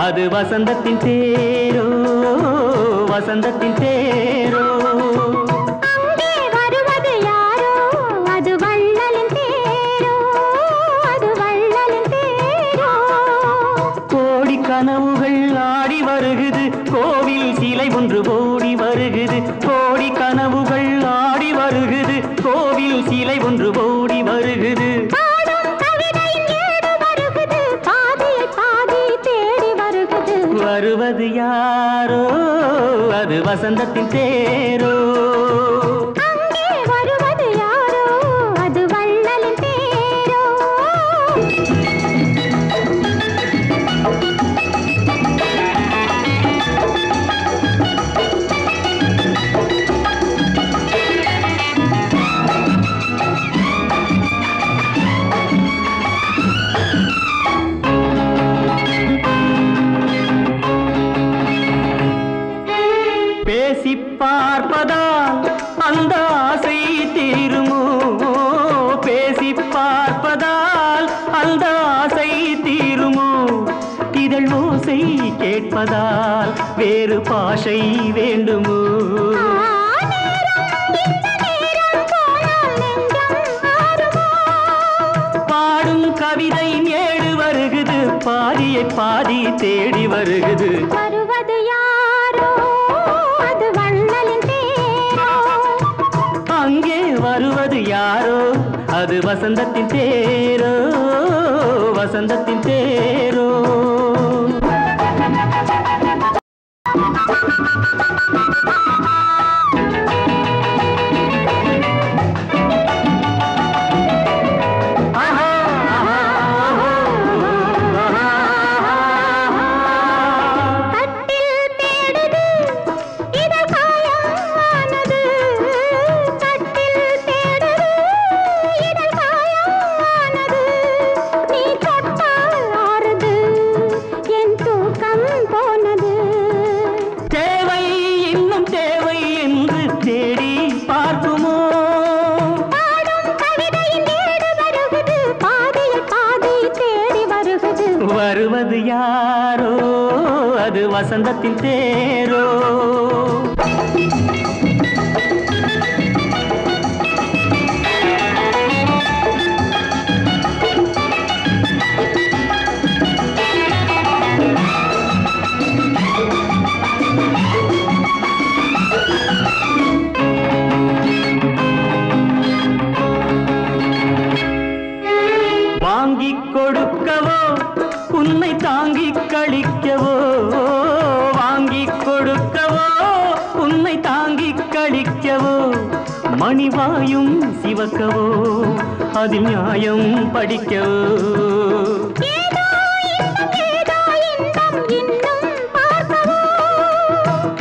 அது வசந்தத்தின் தேரோ வசந்தத்தின் தேரோ அங்கே வருவது யாரோ அது வள்ளலின் தேரோ அது வள்ளலின் தேரோ கோடி கனவுகள் ஆடி வருகுது கோவில் சிலை ஒன்று ஓடி வருகுது கோடி கனவுகள் ஆடி வருகுது கோவில் சிலை ஒன்று ஓடி வருகுது வருவது யாரோ அது வசந்தத்தின் தேரோ அங்கே வருவது யாரோ அது வள்ளலின் தேரோ பேசி பார்ப்பதால் அந்த ஆசை தீருமோ பேசி பார்ப்பதால் அந்த ஆசை தீருமோ இதழ் ஓசை கேட்பதால் வேறு பாஷை வேண்டுமோ பாடும் கவிதை ஏடு வருகுது பாதியை பாதி தேடி வருகுது வருவது யாரோ அது வள்ளலின் தேரோ அங்கே வருவது யாரோ அது வசந்தத்தின் தேரோ வசந்தத்தின் தேரோ வருவது யாரோ அது வசந்தத்தின் தேரோ வாங்கிக் கொடுக்கவோ உன்னை தாங்கிக் கழிக்கவோ வாங்கிக் கொடுக்கவோ உன்னை தாங்கிக் கழிக்கவோ மணிவாயும் சிவக்கவோ அதில் நியாயம் படிக்கவோ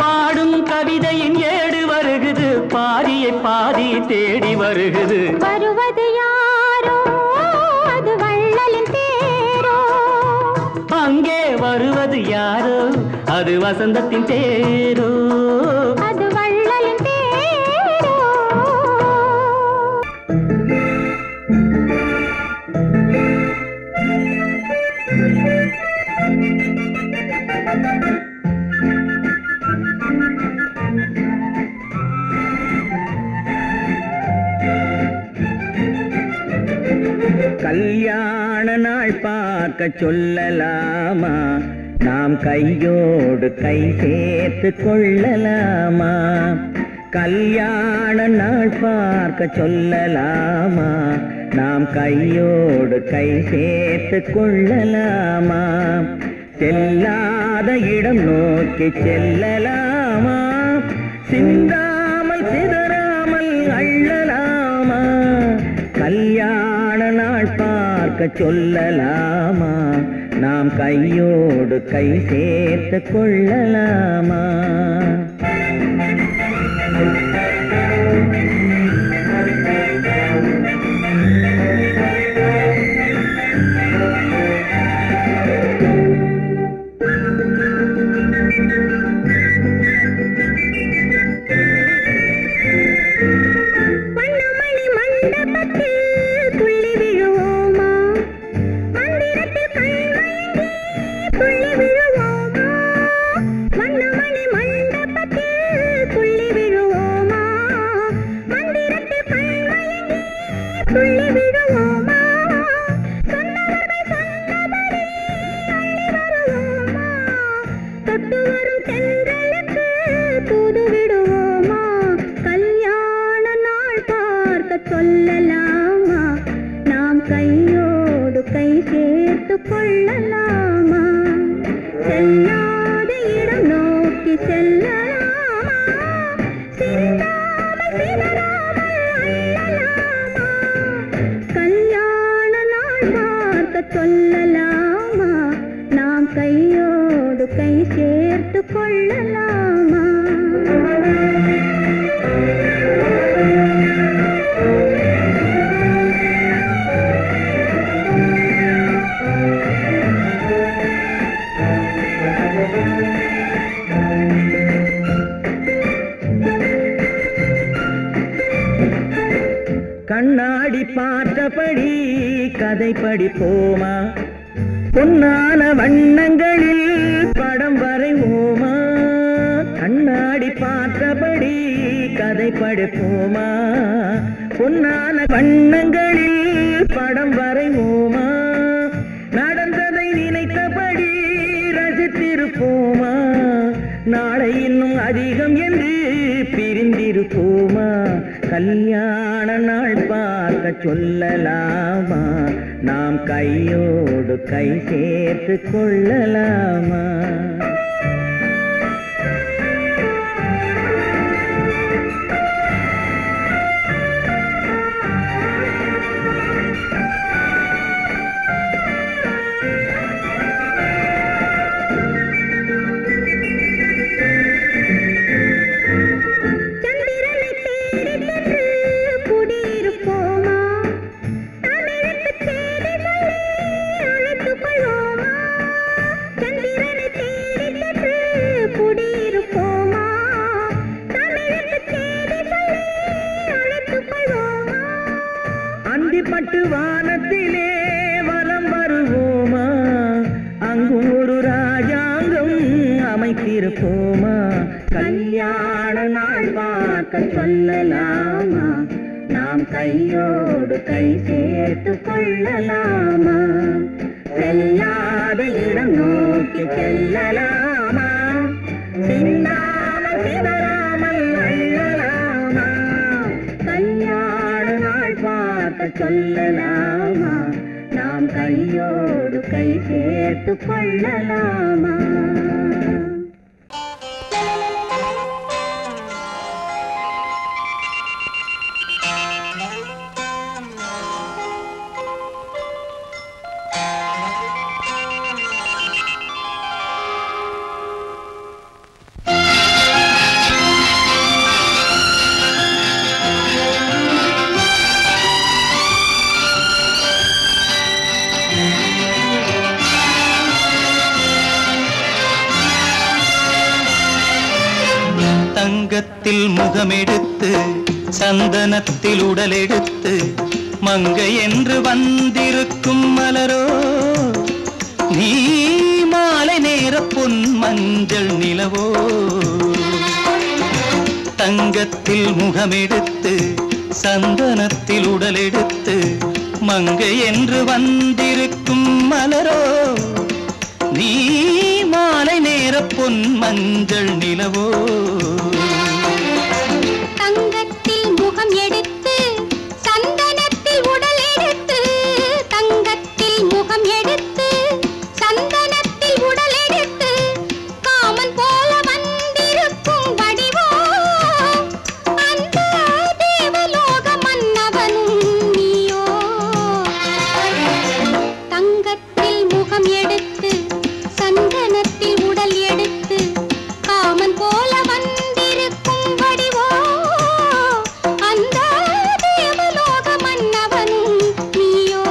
பாடும் கவிதையின் ஏடு வருகுது பாதியை பாதி தேடி வருகுது வருவது யாரோ அது வள்ளலின் தேரோ அங்கே வருவது யாரோ அது வசந்தத்தின் தேரோ அது வள்ளலின் தேரோ கல்யாண நாள் பார்க்க சொல்லலாமா நாம் கையோடு கை சேர்த்து கொள்ளலாமா கல்யாண நாள் பார்க்க சொல்லலாமா நாம் கையோடு கை சேர்த்து கொள்ளலாமா செல்லாத இடம் நோக்கி செல்லலாமா சிந்தாமல் சிதறாமல் அள்ளலாமா கல்யாண நாள் பார்க்க சொல்லலாமா நாம் கையோடு கை சேர்த்து கொள்ளலாமா துள்ளி விழுவோம் சொல்லலாமா நாம் கையோடு கை சேர்த்து கொள்ளலாமா செல்லாத இடம் நோக்கி செல்லலாமா சிந்தாமல் சிதறாமல் அள்ளலாமா கல்யாண நாள் பார்க்க சொல்லலாமா நாம் கையோடு கை சேர்த்து கொள்ளலாமா கண்ணாடி பார்த்தபடி கதை படிப்போமா பொன்னான வண்ணங்களில் படம் வரைவோமா கண்ணாடி பார்த்தபடி கதை படிப்போமா பொன்னான வண்ணங்களில் படம் வரைவோமா நடந்ததை நினைத்தபடி ரசித்திருப்போமா நாளை இன்னும் அதிகம் என்று பிரிந்திருப்போமா கல்யாண நாள் பார்க்க சொல்லலாமா நாம் கையோடு கை சேர்த்து கொள்ளலாமா பட்டு வானத்திலே வலம் வருவோமா அங்கும் ஒரு ராஜாங்கம் அமைத்திருப்போமா கல்யாண நாள் பார்க்க சொல்லலாமா நாம் கையோடு கை சேர்த்து கொள்ளலாமா செல்லாத இடம் நோக்கி செல்லலாமா சிந்தாமல் சிதறாமல் அள்ளலாமா கல்யாண நாள் பார்க்க சொல்லலாமா நாம் கையோடு கை சேர்த்து கொள்ளலாமா தங்கத்தில் முகமெடுத்து சந்தனத்தில் உடலெடுத்து மங்கை என்று வந்திருக்கும் மலரோ நீ மாலை நேர பொன் மஞ்சள் நிலவோ தங்கத்தில் முகமெடுத்து சந்தனத்தில் உடலெடுத்து மங்கை என்று வந்திருக்கும் மலரோ நீ மாலை நேர பொன் மஞ்சள் நிலவோ தங்கத்தில் முகம் எடுத்து சந்தனத்தில் உடல் எடுத்து தங்கத்தில் முகம் எடுத்து சந்தனத்தில் உடல் எடுத்து காமன் போல வந்திருக்கும் வடிவோ அந்த தேவலோக மன்னவனும் நீயோ தங்கத்தில் முகம் எடுத்து சந்தனத்தில் உடல் எடுத்து காமன் போல வந்திருக்கும் வடிவோ அந்த தேவலோக மன்னவனும் நீயோ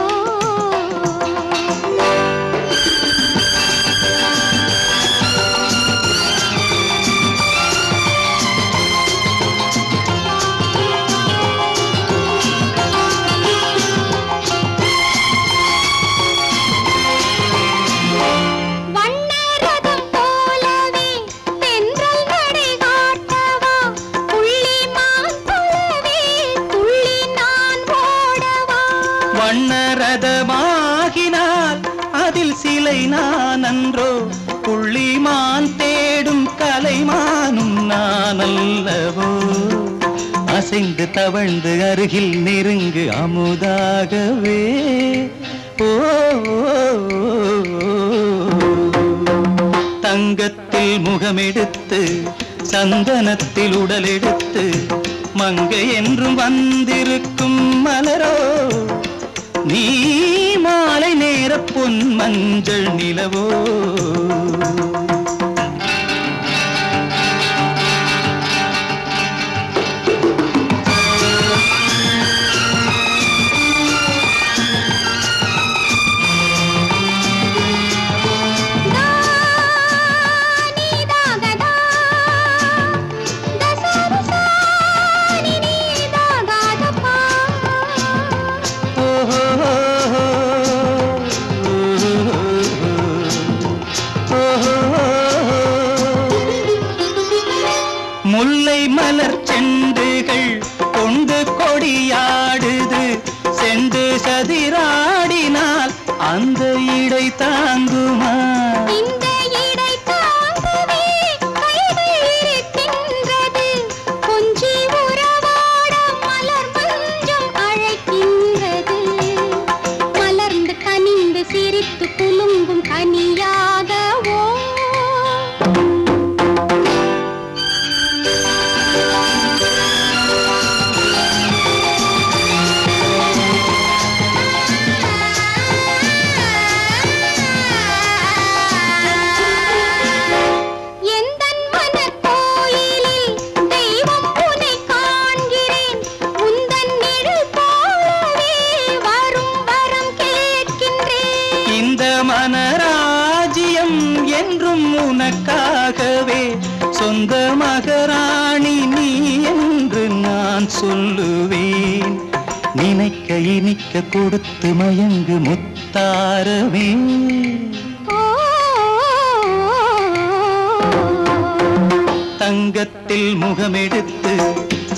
வண்ணரதம் போலவே தென்றல் நடை காட்டவா புள்ளிமான் போலவே துள்ளி நான் ஓடவா வண்ணரதமாகினால் அதில் சிலை நான் அன்றோ புள்ளிமான் தேடும் கலைமானும் நான் அல்லவோ அசைந்து தவழ்ந்து அருகில் நெருங்கு அமுதாகவே. ஓ தங்கத்தில் முகமெடுத்து சந்தனத்தில் உடலெடுத்து மங்கை என்றும் வந்திருக்கும் மலரோ நீ மாலை நேர பொன் மஞ்சள் நிலவோ. முல்லை மலர் செண்டுகள் கொண்டு கொடியாடுது செண்டு சதிராடினால் அந்த இடை தாங்குமா? இந்த இடை தாங்குவே கைகள் இருக்கின்றது. கொஞ்சி உறவாட மலர் மஞ்சம் அழைக்கின்றது. மலர்ந்து கனிந்து சிரித்து குலுங்கும் கனியாகவோ மனராஜ்யம் என்றும் உனக்காகவே சொந்த மகராணி நீ என்று நான் சொல்லுவேன். நினைக்க இனிக்க கொடுத்து மயங்கு முத்தாரவே. தங்கத்தில் முகமெடுத்து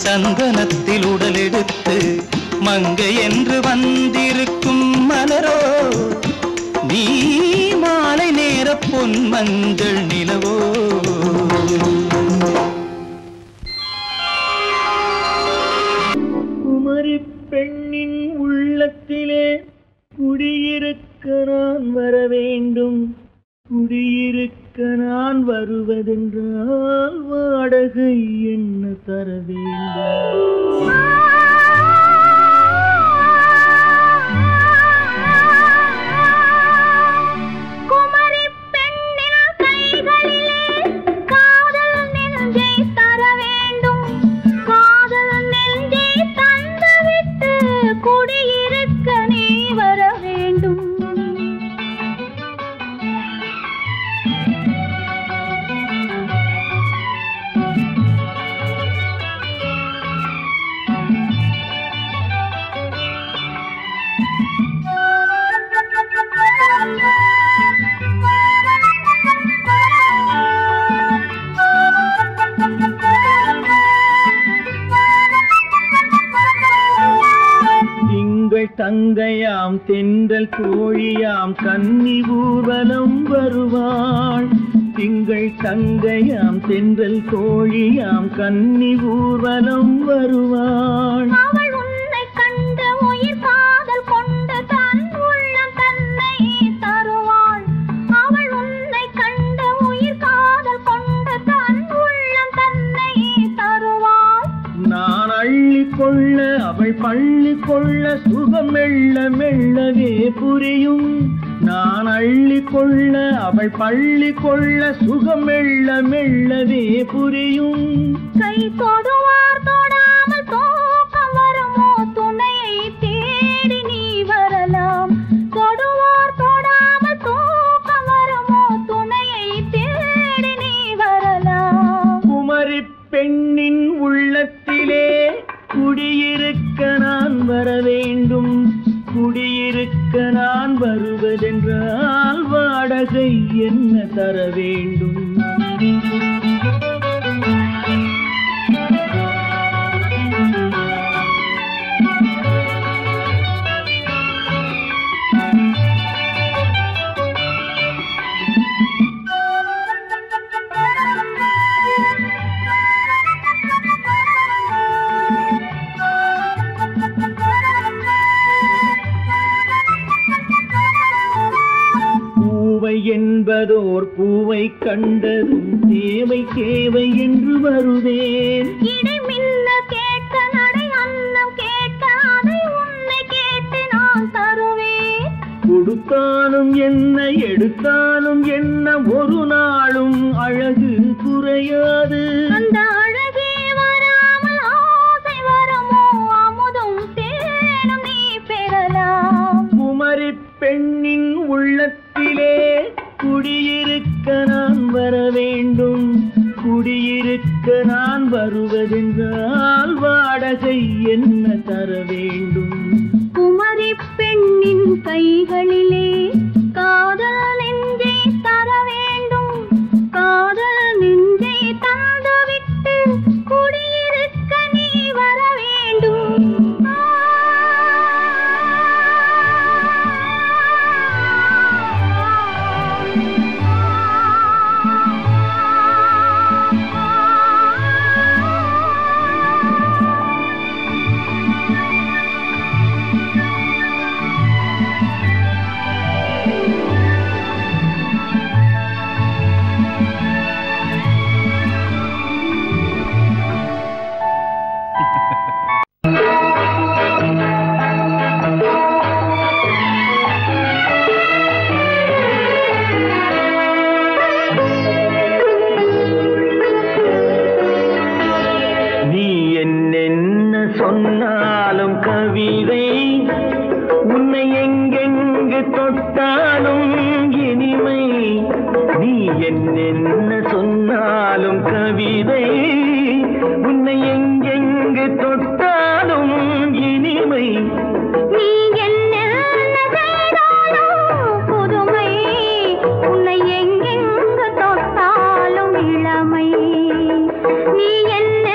சந்தனத்தில் உடலெடுத்து மங்கை என்று வந்திருக்கும் மலரோ நீ மாலை நேர பொன் மஞ்சள் நிலவோ. குமரி பெண்ணின் உள்ளத்திலே குடியிருக்க நான் வர வேண்டும். குடியிருக்க நான் வருவதென்றால் வாடகை என்ன தர வேண்டும்? தங்கையாம் தென்றல் தோழியாம் கன்னி ஊர்வலம் வருவாள். திங்கள் தங்கையாம் தென்றல் தோழியாம் கன்னி ஊர்வலம் வருவாள். அவள் உன்னை கண்ட உயிர் காதல் கொண்டு தன் உள்ளம் தன்னை தருவாள். அவள் உன்னை கண்ட உயிர் காதல் கொண்டு தன் உள்ளம் தன்னை தருவாள். நான் அள்ளி கொள்ள அவள் பள்ளி கொள்ள சுகம் மெல்ல மெல்லவே புரியும். நான் அள்ளி கொள்ள அவள் பள்ளி கொள்ள சுகம் மெல்ல மெல்லவே புரியும். கை தொடுவார் தொடாமல் தூக்கம் வருமோ துணையை தேடி நீ வரலாம். தொடுவார் தொடாமல் தூக்கம் வருமோ துணையை தேடி நீ வரலாம். குமரி பெண்ணின் உள்ளத்திலே குடியிருக்க நான் வர வேண்டும். குடியிருக்க நான் வருவதென்றால் வாடகை என்ன தர வேண்டும்? கண்டதும் தேவை தேவை என்று வருவேன். இடை மின்ன கேட்க நடை அன்னம் கேட்க அதை உன்னை கேட்டு நான் தருவேன். கொடுத்தாலும் என்ன எடுத்தாலும் என்ன ஒரு நாளும் அழகு குறையாது. அந்த அழகே வராமல் ஆசை வரமோ அமுதும் தேனும் நீ பெறலாம். குமரி பெண்ணின் உள்ளத்திலே குடியிருக்க நான் வர வேண்டும். குடியிருக்க நான் வருவதென்றால் வாடகை என்ன தர வேண்டும்? குமரி பெண்ணின் கைகளிலே காதல் நெஞ்சை தர வேண்டும். காதல் நெஞ்சை தந்துவிட்டு குடியிருக்க நீ வர வேண்டும். சொன்னாலும் கவிதை உன்னை எங்கெங்கு தொட்டாலும் இனிமை. நீ என்னென்ன சொன்னாலும் கவிதை உன்னை எங்கெங்கு தொட்டாலும் இனிமை. நீ என்ன செய்தாலும் புதுமை உன்னை எங்கெங்கு தொட்டாலும் இளமை. நீ என்ன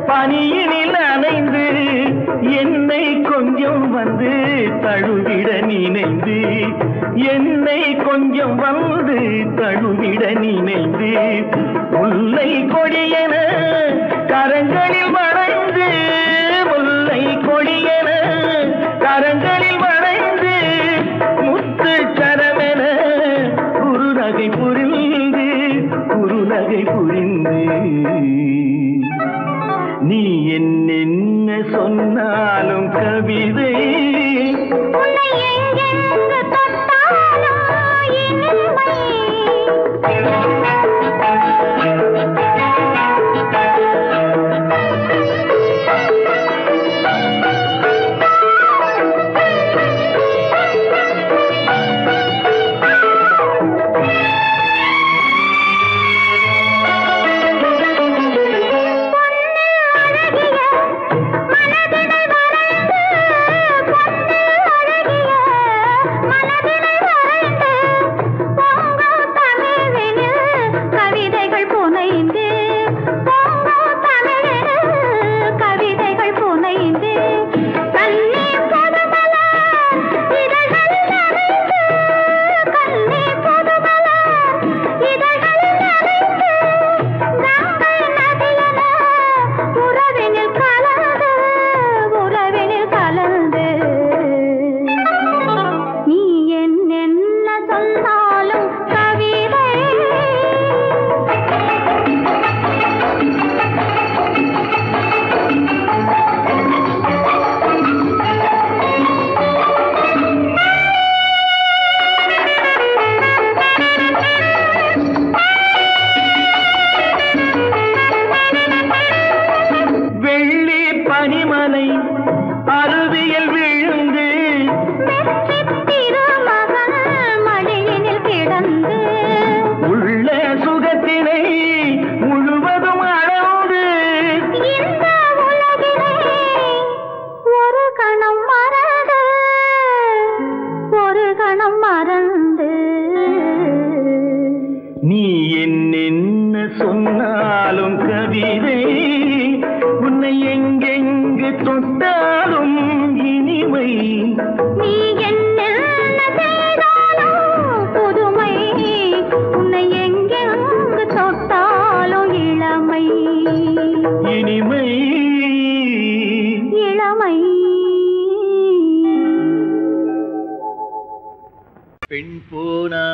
பனியினில் அணைந்து என்னை கொஞ்சம் வந்து தழுவிட நினைந்து என்னை கொஞ்சம் வந்து தழுவிட நினைந்து முல்லை கொடியென கரங்களில் வளைந்து முல்லை கொடியென கரங்களில் வளைந்து முத்து சரமென குறுநகை புரிந்து குறுநகை புரிந்து நீ என்ன சொன்னாலும் கவிதை உன்னை எங்கெங்கு தொட்டாலும் இனிமை. நீ என்ன செய்தாலும் புதுமை உன்னை எங்கெங்கு தொட்டாலும் இளமை இனிமை இளமை பெண் போனா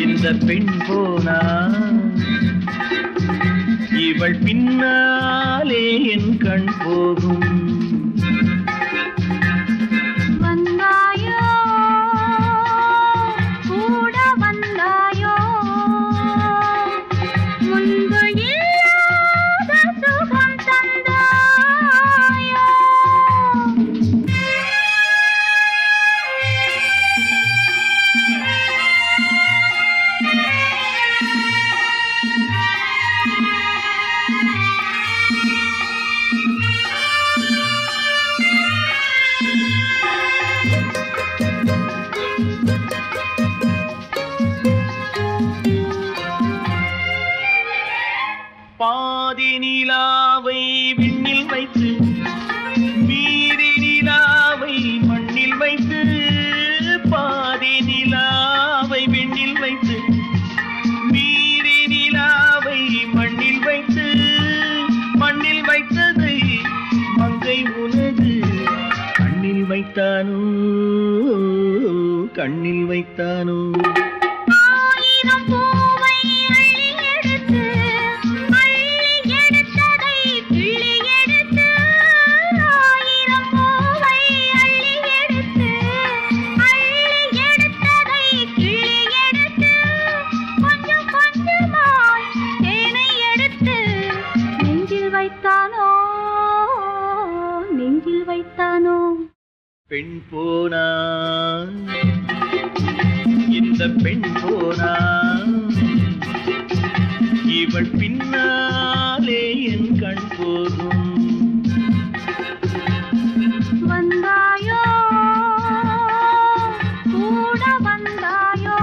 இந்த பெண் போனா இவள் பின்னாலே என் கண் போகும் வந்தாயோ கூட வந்தாயோ முன்பு இல்லாத சுகம் தந்தாயோ பாதி நிலாவை விண்ணில் வைத்து மீதி நிலாவை மண்ணில் வைத்து பாதி நிலாவை விண்ணில் வைத்து மீதி நிலாவை மண்ணில் வைத்து மண்ணில் வைத்ததை மங்கை உனது கண்ணில் வைத்தானோ கண்ணில் வைத்தானோ ஆயிரம் பூவை அள்ளி எடுத்து எடுத்ததை கிள்ளி எடுத்து ஆயிரம் பூவை அள்ளி எடுத்து எடுத்ததை கிள்ளி எடுத்து கொஞ்சம் கொஞ்சமாய் தேனை எடுத்து நெஞ்சில் வைத்தானோ நெஞ்சில் வைத்தானோ பெண் போனா இந்த பெண் போனா இவள் பின்னாலே என் கண் போகும் வந்தாயோ கூட வந்தாயோ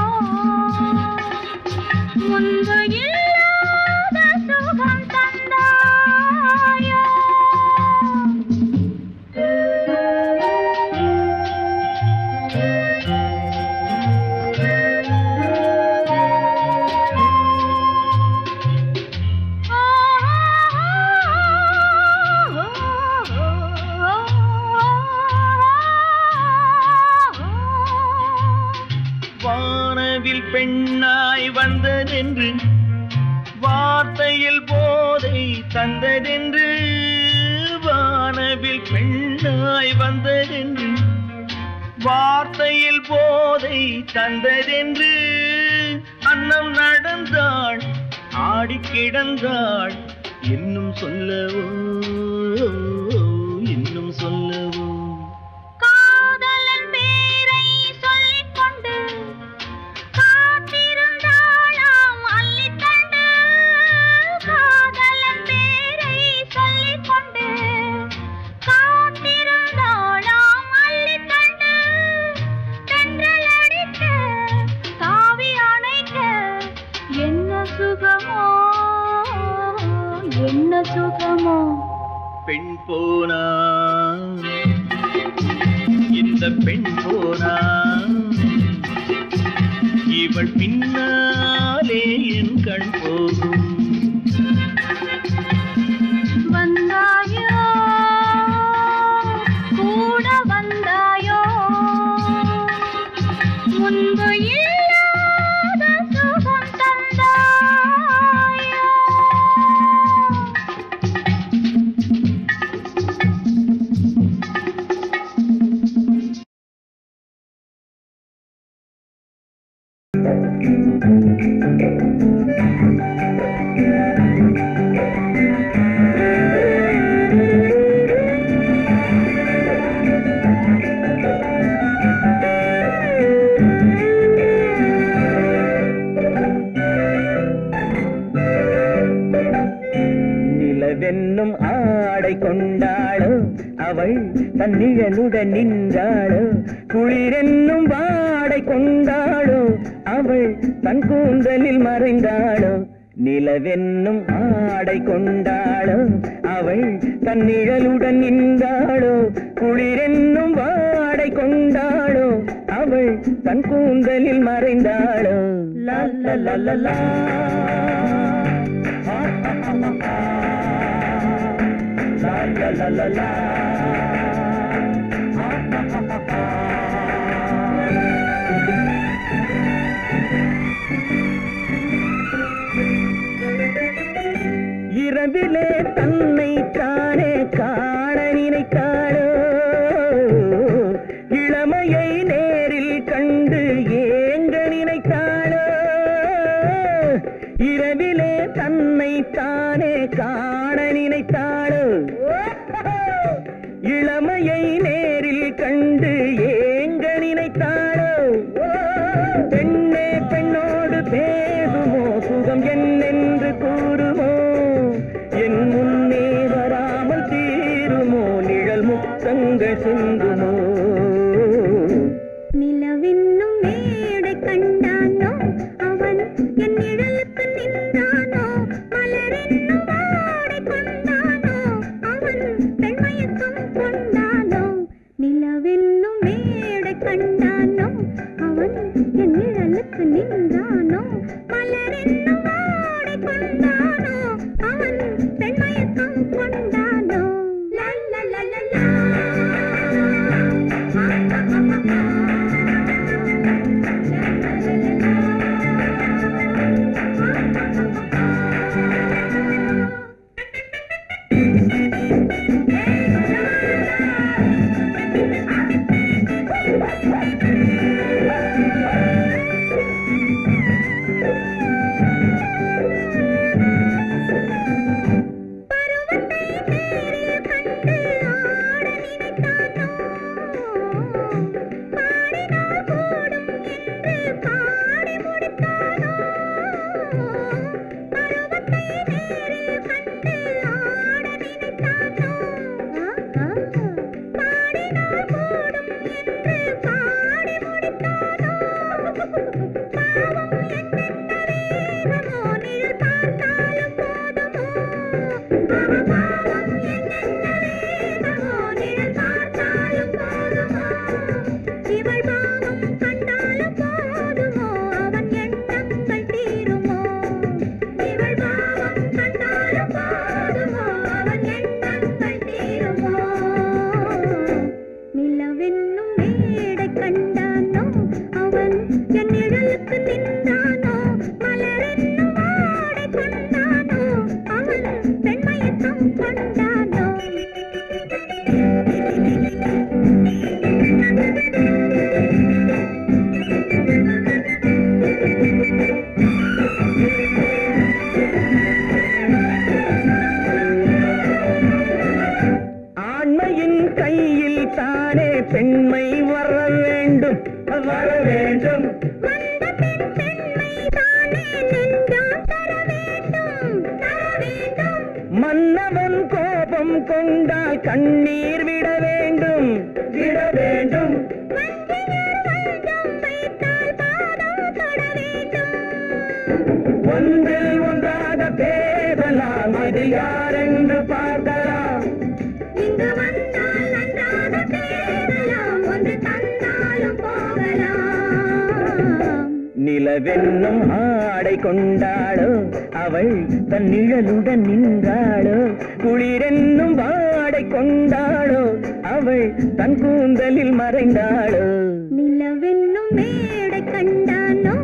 முன்பு இல்லாத சுகம் தந்தாயோ வானவில் பெண்ணாய் வந்ததென்று வார்த்தையில் போதை தந்ததென்று வானவில் பெண்ணாய் வந்ததென்று வார்த்தையில் போதை தந்ததென்று அன்னம் நடந்தாள் ஆடி கிடந்தாள் இன்னும் சொல்லவோ இன்னும் சொல்லவோ காதலன் பேரை சொல்லிக் கொண்டு காத்திருந்தாளாம் அள்ளித்தண்டு காதலன் பேரை சொல்லிக் கொண்டு காத்திருந்தாளாம் அள்ளித்தண்டு தென்றல் அடிக்க தாவி அணைக்க என்ன சுகமோ என்ன சுகமோ பெண் போனா இந்த பெண் போனா இவள் பின்னாலே என் கண் போகும் வந்தாயோ கூட வந்தாயோ முன்பு இல்லாத சுகம் தந்தாயோ நிலவென்னும் ஆடை கொண்டாளோ அவள் தன்னிழலுடன் நின்றாளோ குளிரென்னும் வாடை கொண்டாளோ அவள் தன் கூந்தலில் மறைந்தாளோ நிலவென்னும் ஆடை கொண்டாளோ அவள் தன் நிழலுடன் நின்றாளோ குளிரென்னும் வாடை கொண்டாளோ அவள் தன் கூந்தலில் மறைந்தாளோ லல்லலலலா லல்லலலலா இரவிலே தன்னை தானே காண நினைத்தாளோ இளமையை நேரில் கண்டு ஏங்க நினைத்தாளோ இரவிலே தன்னை தானே காண நினைத்தாளோ இளமையை நேரில் கண்டு ஏங்க நினைத்தாளோ பெண்ணே பெண்ணோடு பேசுமோ சுகம் என்னென்று கூறுமோ என் முன்னே வராமல் தீருமோ நிழல் முத்தங்கள் சிந்துமோ நிலவென்னும் மேடை கண்டானோ அவன் என் நிழலுக்கு நின்றானோ மலரென்னும் வாடை கொண்டானோ அவன் பெண்மயக்கம் கொண்டானோ நிலவென்னும் மேடை கண்டானோ அவன் என் நிழலுக்கு நின்றானோ மலரென்னும் வாடை கொண்டானோ அவன் பெண்மயக்கம் கொண்டானோ லல்லலலலா மன்னவன் கோபம் கொண்டால் கண்ணீர் விட வேண்டும் விட வேண்டும் ஒன்றில் ஒன்றாக பேசலாம் அது யாரென்று பார்க்கலாம் இங்கு வந்தால் நன்றாக பேசலாம் ஒன்று தந்தாலும் போகலாம் நிலவென்னும் ஆடை கொண்டாளோ அவள் தன் நிழலுடன் நின்றாளோ குளிரென்னும் வாடை கொண்டாளோ அவள் தன் கூந்தலில் மறைந்தாளோ நிலவென்னும் மேடை கண்டானோ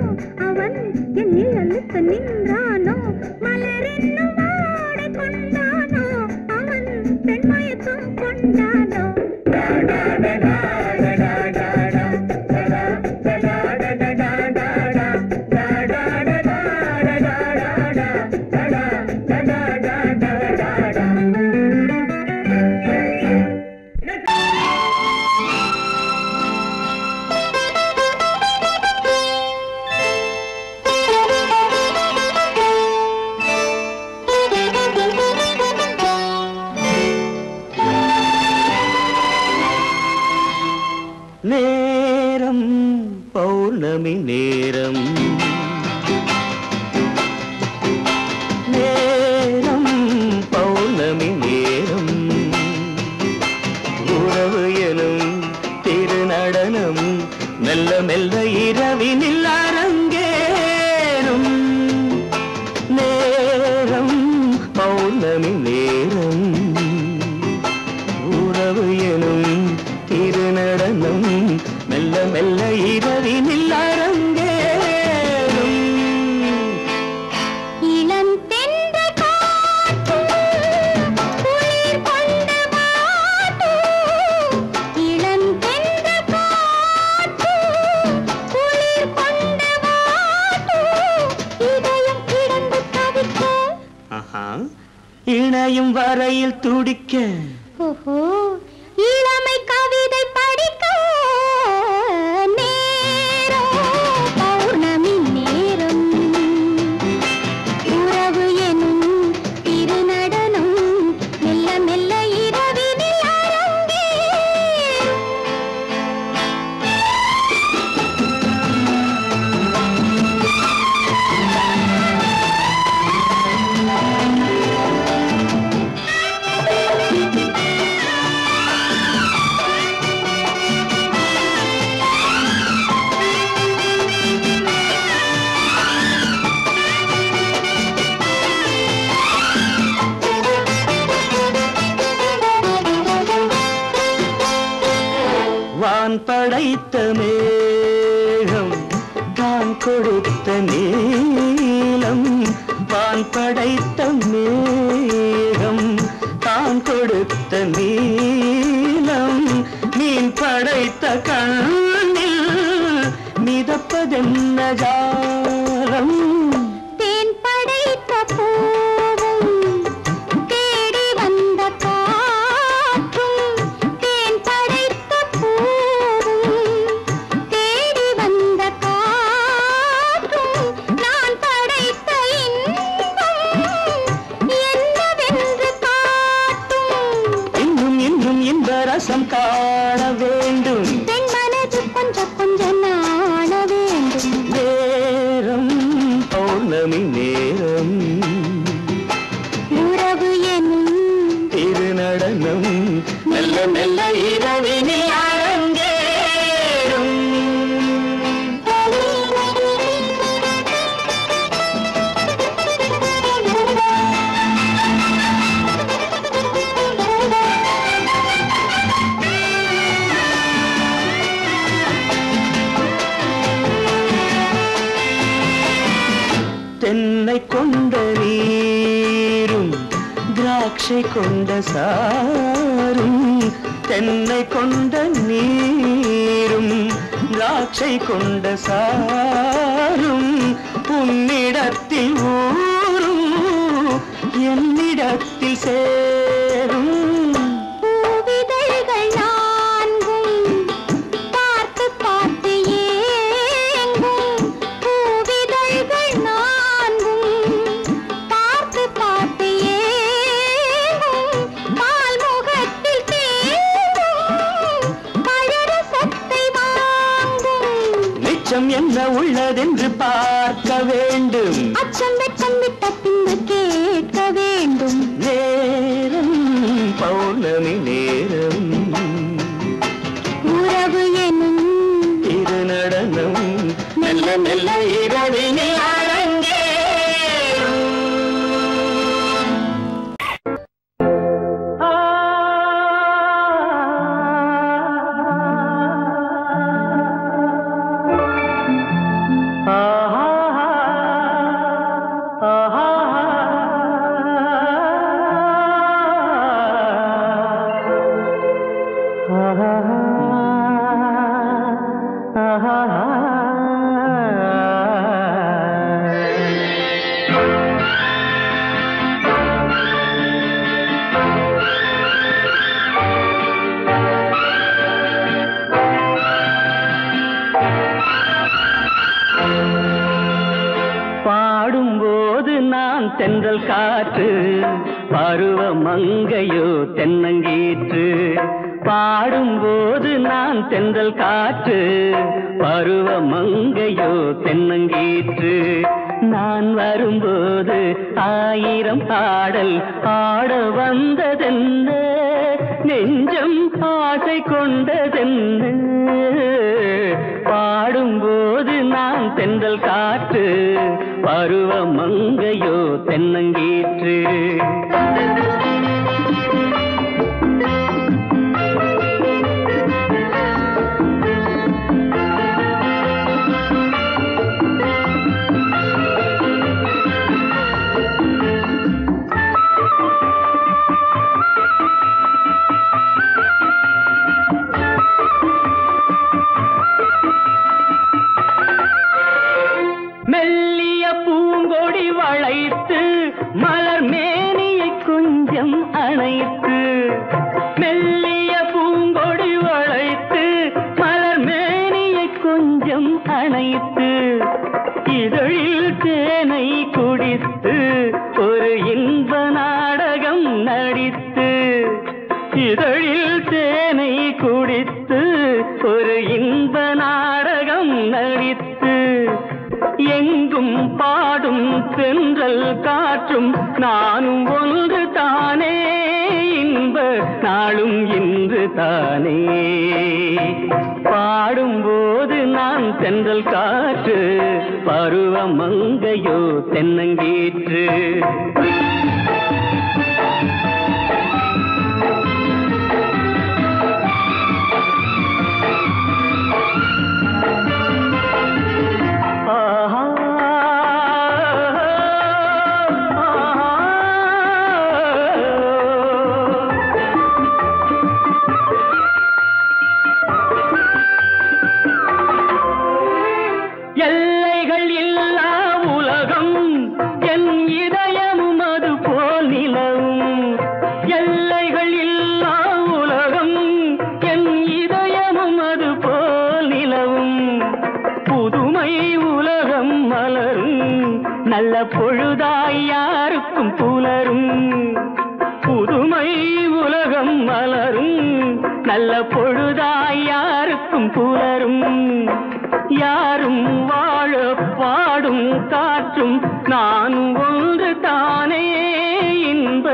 அவன் என் நிழலுக்கு நின்றானோ மலரென்னும் வாடை கொண்டானோ அவன் பெண்மயக்கம் கொண்டானோ நேரம் பௌர்ணமி நேரம் மெல்ல மெல்ல இரவினில் அரங்கேறும் நேரம் பௌர்ணமி நேரம் உறவு எனும் திருநடனம் மெல்ல மெல்ல இரவினில் அரங்கேறும் இணையும் வரையில் துடிக்க இளமை கவிதை படிக்க நேரம் பௌர்ணமி நேரம் உறவு எனும் திருநடனம் மெல்ல மெல்ல இரவினில் அரங்கேறும் வான் படைத்த மேகம் தான் கொடுத்த நீலம் வான் படைத்த மேகம் தான் கொடுத்த நீலம் மீன் படைத்த கண்ணில் மிதப்பதென்ன ஜாலம் தேன் படைத்த பூவும் தேடி வந்த காற்றும் தேன் படைத்த பூவும் தேடி வந்த காற்றும் நான் படைத்த இன்பம் என்னவென்று காட்டும் இன்னும் இன்னும் இன்ப ரசம் காண வேண்டும் பெண் மனது கொஞ்சம் கொஞ்சம் நாண வேண்டும் நேரம் பௌர்ணமி நேரம் உறவு எனும் திருநடனம் மெல்ல மெல்ல இரவினில் அரங்கேறும் தென்னை கொண்ட நீரும் திராட்சை கொண்ட சாரும் தென்னை கொண்ட நீரும் திராட்சை கொண்ட சாரும் உன்னிடத்தில் ஊரும் என்னிடத்தில் சேரும் பூவிதழ்கள் நான்கும் பார்த்து பார்த்து ஏங்கும் பூவிதழ்கள் நான்கும் பார்த்து பார்த்து ஏங்கும் பால் முகத்தில் தேங்கும் பழரசத்தை வாங்கும் மிச்சம் என்ன உள்ளதென்று பார்க்க வேண்டும் அச்சம் வெச்சம் விட்ட பின்பு கேட்க வேண்டும் நேரம் பௌர்ணமி நேரம் உறவு எனும் திருநடனம் மெல்ல மெல்ல இரவினில் அரங்கேறும் பாடும்போது நான் தென்றல் காற்று பருவ மங்கையோ தென்னங்கீற்று பாடும்போது நான் தென்றல் காற்று பருவ மங்கையோ தென்னங்கீற்று நான் வரும்போது ஆயிரம் பாடல் ஆட வந்ததென்ன நெஞ்சம் ஆசை கொண்டதென்ன பாடும்போது நான் தென்றல் காற்று பருவ மங்கையோ தென்னங்கீற்று மெல்லிய பூங்கொடி வளைத்து மலர் மேனியை கொஞ்சம் அணைத்து மெல்லிய பூங்கொடி வளைத்து மலர் மேனியை கொஞ்சம் அணைத்து இதழில் தேனை குடித்து ஒரு இன்ப நாடகம் நடித்து இதழில் தேனை குடித்து ஒரு இன்ப நாடகம் நடித்து எங்கும் பாடும் தென்றல் காற்றும் நானும் ஒன்று தானே இன்ப நாளும் இன்று தானே பாடும்போது நான் தென்றல் காற்று பருவ மங்கையோ தென்னங்கீற்று எல்லைகள் இல்லா உலகம் என் இதயமும் அது போல் நிலவும் எல்லைகள் இல்லா உலகம் என் இதயமும் அது போல் நிலவும் புதுமை உலகம் மலரும் நல்ல பொழுதாய் யாருக்கும் புலரும் புதுமை உலகம் மலரும் நல்ல பொழுதாய் யாருக்கும் புலரும் யாரும் வாழ பாடும் காற்றும் நானும் ஒன்று தானே இன்ப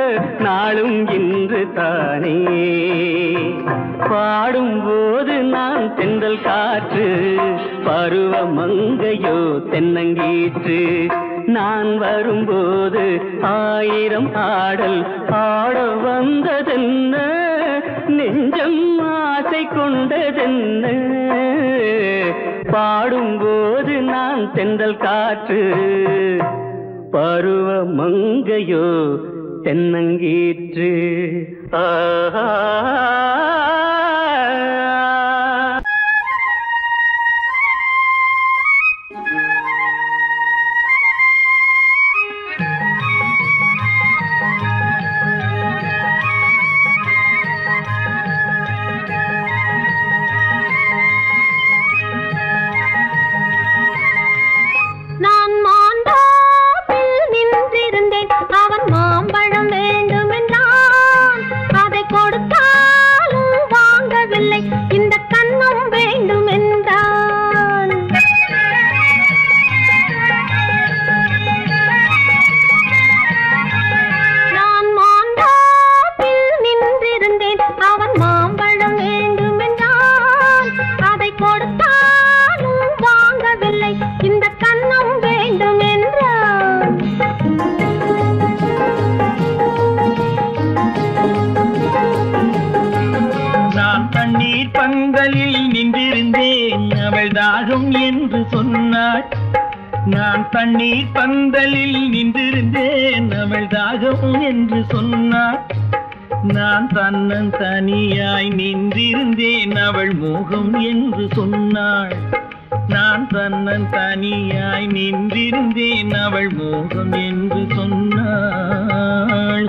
நாளும் இன்று தானே பாடும்போது நான் தென்றல் காற்று பருவ மங்கையோ தென்னங்கீற்று நான் வரும்போது ஆயிரம் ஆடல் ஆட வந்ததென்ன நெஞ்சம் ஆசை கொண்டதென்ன பாடும்போது நான் தென்றல் காற்று பருவ மங்கையோ தென்னங்கீற்று நான் மாந்தோப்பில் நின்றிருந்தேன் அவன் மாம்பழம் வேண்டுமென்றான் அதை கொடுத்தாலும் வாங்கவில்லை இந்த கன்னம் வேண்டுமென்றான் நான் மாந்தோப்பில் நின்றிருந்தேன் அவன் மாம்பழம் வேண்டுமென்றான் அதை கொடுத்தாலும் வாங்கவில்லை இந்த கன்னம் வேண்டும் என்றான் நான் தண்ணீர் பந்தலில் நின்றிருந்தேன் அவள் தாகம் என்று சொன்னாள் நான் தண்ணீர் பந்தலில் நின்றிருந்தேன் அவள் தாகம் என்று சொன்னாள் நான் தன்னன் தனியாய் நின்றிருந்தேன் அவள் மோகம் என்று சொன்னாள் நான் தன்னன் தனியாய் நின்றிருந்தேன் அவள் மோகம் என்று சொன்னாள்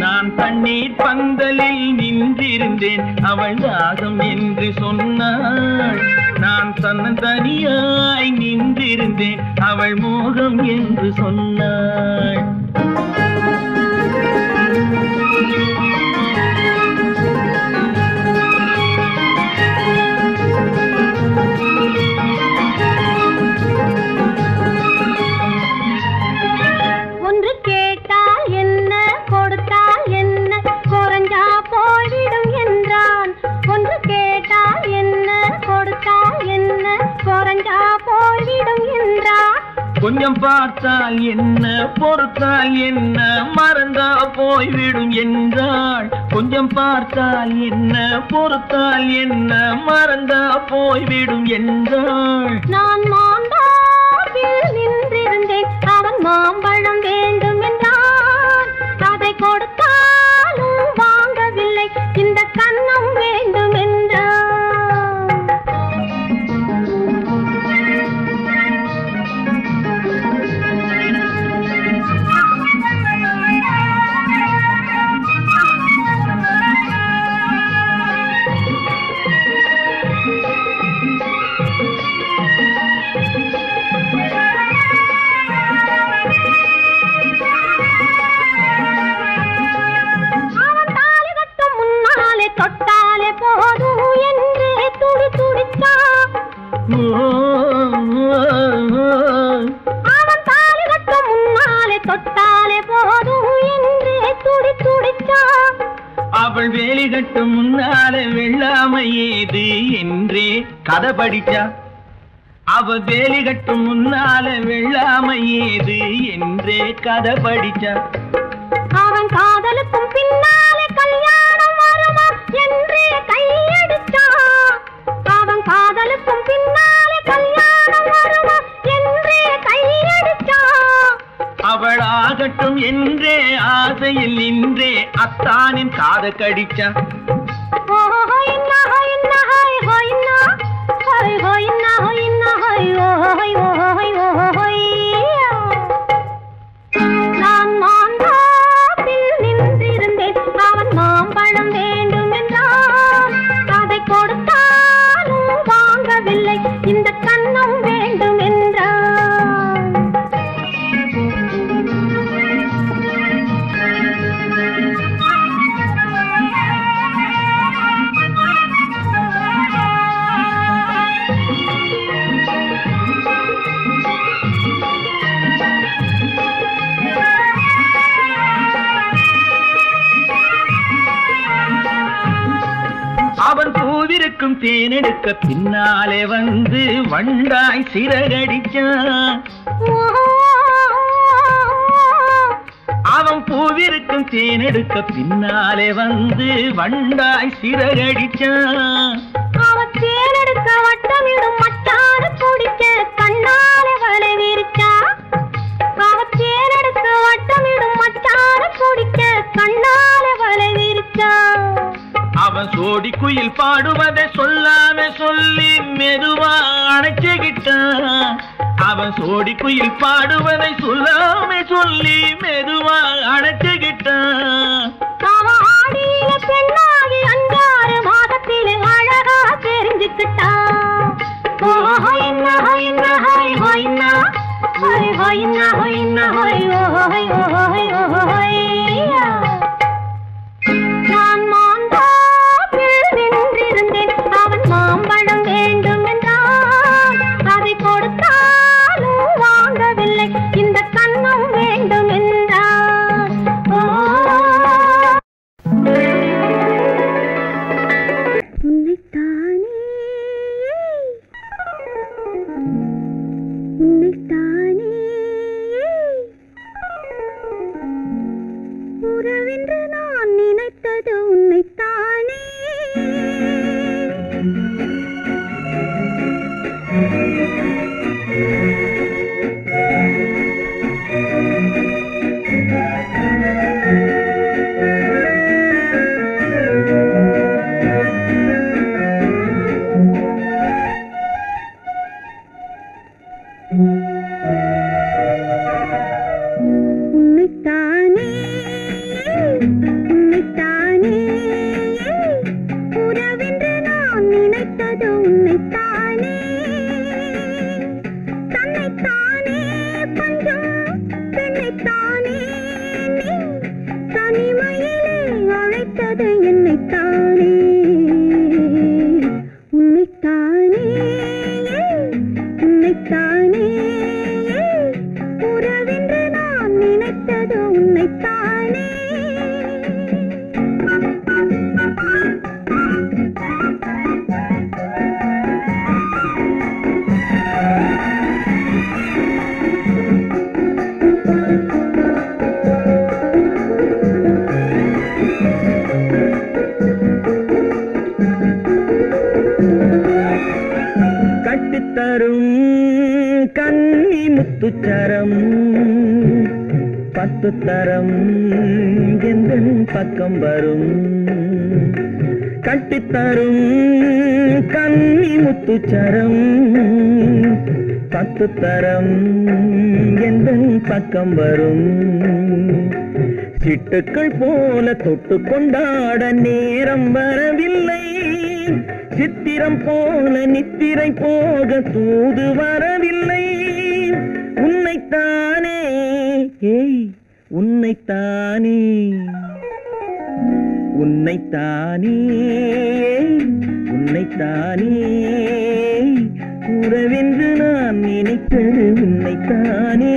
நான் தண்ணீர் பந்தலில் நின்றிருந்தேன் அவள் தாகம் என்று சொன்னாள் நான் தன்னன் தனியாய் நின்றிருந்தேன் அவள் மோகம் என்று சொன்னாள் ஒன்று கேட்டால் என்ன கொடுத்தால் என்ன குறைஞ்சா போ கொஞ்சம் பார்த்தால் என்ன பொறுத்தால் என்ன மறந்தா போய்விடும் என்றாள். கொஞ்சம் பார்த்தால் என்ன பொறுத்தால் என்ன மறந்தா போய்விடும் என்றாள். நான் மாந்தாப்பில் நின்றிருந்தேன், அவன் மாம்பழம் வேண்டும் என்றான். அதை கொடுத்தாலும் வாங்கவில்லை, இந்த கன்னம் வேண்டும் என்றான். தொட்டாலே போதும் என்றே துடி துடித்தான். அவன் தாலி கட்டும் முன்னாலே தொட்டாலே போதும் என்றே துடி துடித்தான். அவள் வேலி கட்டும் முன்னாலே வெள்ளாமை ஏது என்றே கதை படிச்சா. அவள் வேலி கட்டும் முன்னாலே வெள்ளாமை ஏது என்றே கதை படிச்சா. அவன் காதலுக்கும் பின்னாலே கல்யாணம் வருமா என்றே கையடிச்சான். அவன் காதலுக்கும் பின்னாலே கல்யாணம் வருமா என்றே கையடிச்சான். அவள் ஆகட்டும் என்றே ஆசையில் நின்றே அத்தானின் காத கடிச்சா. நான் மாந்தாப்பில் நின்றிருந்தேன், அவன் மாம்பழம் வேண்டும் என்றான். அதை கொடுத்தாலும் வாங்கவில்லை, இந்த கன்னம் வேண்டும் என்றான். அவன் பூவிருக்கும் தேனெடுக்க பின்னாலே வந்து வண்டாய் சிறகடிச்சான். அவன் பூவிருக்கும் தேனெடுக்க பின்னாலே வந்து வண்டாய் சிறகடிச்சான். அவன் தேனெடுக்க வட்டமிடும் மட்டான குடிக்க கண்ணாலே வலை விரிச்சா. அவன் தேனெடுக்க வட்டமிடும் மட்டான குடிக்க கண்ணாலே வலை விரிச்சா. அவன் சோடி குயில் பாடுவதை சொல்லாம சொல்லி மெதுவா அணைச்சுக்கிட்டான். அவன் சோடி குயில் பாடுவதை சொல்லாம சொல்லி மெதுவா அணைச்சுக்கிட்டான். அவன் ஆடியில பெண்ணாகி 5-6 மாதத்திலே அழகா தெரிஞ்சுக்கிட்டான். நான் மாந்தாப்பில் நின்றிருந்தேன், அவன் மாம்பழம் வேண்டும் என்றான். அதை கொடுத்தாலும் வாங்கவில்லை, இந்த கன்னம் வேண்டும் என்றான். கட்டித்தரும் கன்னி முத்துச்சரம் 10 தரம் எந்தன் பக்கம் வரும் கட்டித்தரும் கன்னி முத்துச்சரம் 10 தரம் எந்தன் பக்கம் வரும் சிட்டுக்கள் போல தொட்டு கொண்டாட நேரம் வரவில்லை சித்திரம் போல நித்திரை போக தூது வரவில்லை உன்னைத்தானே உன்னைத்தானே உன்னைத்தானே உன்னைத்தானே உறவென்று நான் நினைத்தது உன்னைத்தானே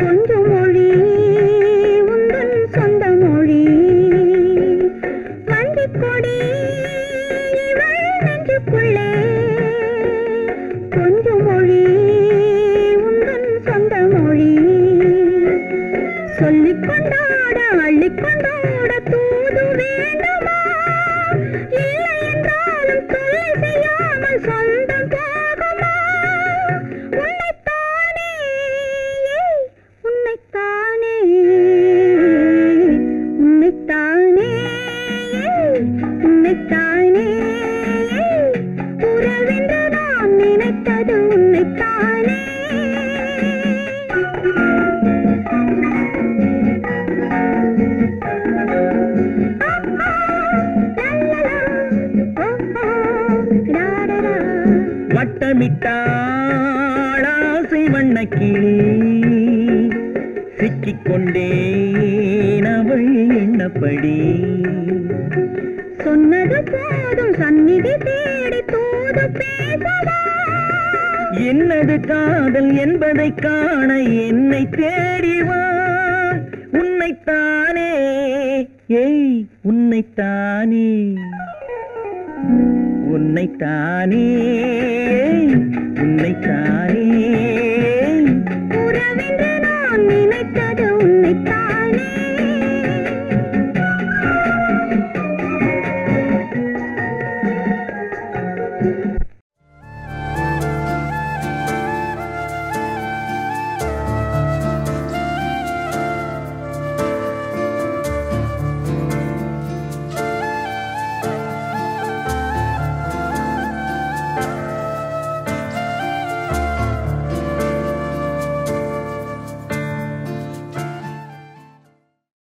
கொஞ்சம் மொழி உந்தன் சொந்த மொழி வஞ்சிக்கொடி இவள் நெஞ்சுக்குள்ளே கொஞ்சம் மொழி உந்தன் சொந்த மொழி சொல்லிக் கொண்டாட அள்ளிக் கொண்டாட தூது வேண்டுமா இல்லை என்றாலும் தொல்லை செய்யாமல் சொந்தம் போகுமா உன்னைத்தானே உன்னைத்தானே உன்னைத்தானே உன்னைத்தானே உறவென்று நான் நினைத்தது உன்னைத்தானே வட்டமிட்டாளாசை வண்ணக்கிளி சிக்கிக்கொண்டேன் அவள் எண்ணப்படி சொன்னது போதும் சந்நிதி தேடி தூது பேசவா என்னது காதல் என்பதை காண என்னை தேடிவா உன்னைத்தானே உன்னைத்தானே உன்னைத்தானே உன்னைத்தானே உறவென்று